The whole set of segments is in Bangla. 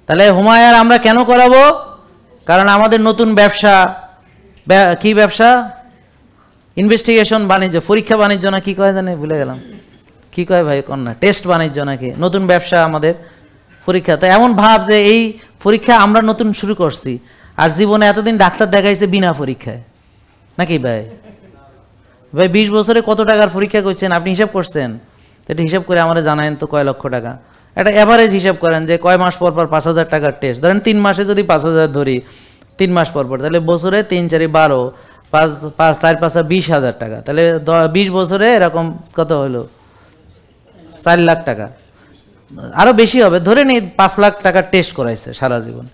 তাহলে হুমায়ার আমরা কেন করাবো? কারণ আমাদের নতুন ব্যবসা, কি ব্যবসা? ইনভেস্টিগেশন বাণিজ্য, পরীক্ষা বাণিজ্য না কি কয় জানে, ভুলে গেলাম কি কয় ভাই, কন্যা টেস্ট বাণিজ্য নাকি, নতুন ব্যবসা আমাদের পরীক্ষা। তো এমন ভাব যে এই পরীক্ষা আমরা নতুন শুরু করছি, আর জীবনে এতদিন ডাক্তার দেখাইছে বিনা পরীক্ষায়, নাকি ভাই? ভাই 20 বছরে কত টাকার পরীক্ষা করছেন আপনি হিসাব করছেন? এটা হিসাব করে আমাদের জানায়েন তো কয় লক্ষ টাকা। একটা অ্যাভারেজ হিসাব করেন যে কয় মাস পর পর 5,000 টাকার টেস্ট, ধরেন 3 মাসে যদি 5,000 ধরি, 3 মাস পর পর, তাহলে বছরে 3 4 12, 5 4 5 20,000 টাকা। তাহলে 20 বছরে এরকম কত হলো? 4 লাখ টাকা, আরও বেশি হবে, ধরে নিই 5 লাখ টাকার টেস্ট করাইছে সারা জীবন।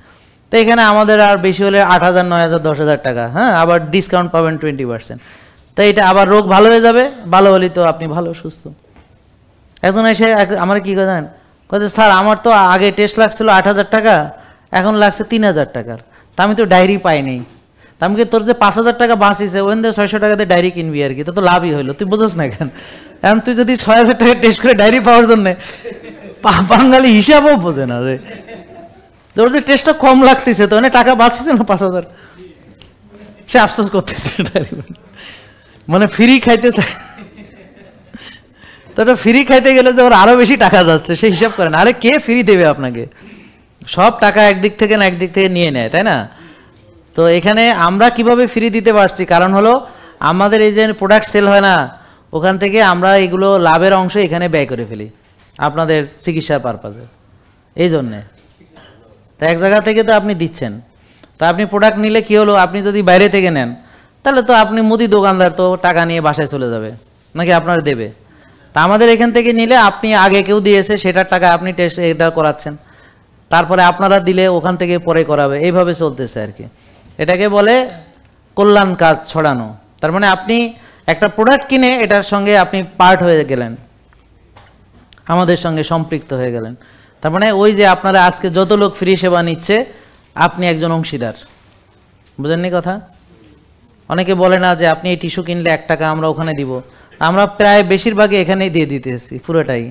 তো এখানে আমাদের আর বেশি হলে 8,000 9,000 10,000 টাকা, হ্যাঁ, আবার ডিসকাউন্ট পাবেন 20%। তো এটা আবার রোগ ভালো হয়ে যাবে, ভালো হলে তো আপনি ভালো সুস্থ। একজন এসে আমার কি করে জানেন, স্যার আমার তো আগে টেস্ট লাগছিল 8,000 টাকা, এখন লাগছে 3,000 টাকার, তা আমি তো ডায়েরি পাইনি। তা আমি কি তোর যে 5,000 টাকা বাঁচিয়েছে ওখান থেকে 600 টাকাতে ডায়েরি কিনবি আর কি, তো লাভই হইলো, তুই বোঝোস না কেন? এখন তুই যদি 6,000 টাকা টেস্ট করে ডায়েরি পাওয়ার জন্যে, বাঙালি হিসাবও বোঝে না রে, তোর যে টেস্টটা কম লাগতেছে তো অনেক টাকা বাঁচিয়েছে না 5,000, সে আফসোস করতেছে ডায়েরি, মানে ফ্রি খাইতে চায়। তো ফ্রি খাইতে গেলে যে ওর আরো বেশি টাকা যাচ্ছে, সে হিসাব করেন, আরে কে ফ্রি দেবে আপনাকে? সব টাকা একদিক থেকে না একদিক থেকে নিয়ে নেয়, তাই না? তো এখানে আমরা কিভাবে ফ্রি দিতে পারছি, কারণ হলো আমাদের এই যে প্রোডাক্ট সেল হয় না, ওখান থেকে আমরা এগুলো লাভের অংশ এখানে ব্যয় করে ফেলি আপনাদের চিকিৎসার পারপাজে, এই জন্যে। তো এক জায়গা থেকে তো আপনি দিচ্ছেন, তো আপনি প্রোডাক্ট নিলে কি হলো, আপনি যদি বাইরে থেকে নেন তাহলে তো আপনি মুদি দোকানদার তো টাকা নিয়ে বাসায় চলে যাবে, নাকি আপনার দেবে? তা আমাদের এখান থেকে নিলে আপনি আগে কেউ দিয়েছে সেটার টাকা আপনি টেস্ট এটা করাচ্ছেন, তারপরে আপনারা দিলে ওখান থেকে পরে করাবে, এইভাবে চলতেছে আর কি। এটাকে বলে কল্যাণ কাজ ছড়ানো। তার মানে আপনি একটা প্রোডাক্ট কিনে এটার সঙ্গে আপনি পার্ট হয়ে গেলেন, আমাদের সঙ্গে সম্পৃক্ত হয়ে গেলেন। তার মানে ওই যে আপনারা আজকে যত লোক ফ্রি সেবা নিচ্ছে আপনি একজন অংশীদার, বুঝেননি কথা? অনেকে বলে না যে আপনি এই টিস্যু কিনলে 1 টাকা আমরা ওখানে দিব, আমরা প্রায় বেশিরভাগই এখানেই দিয়ে দিতেছি পুরোটাই।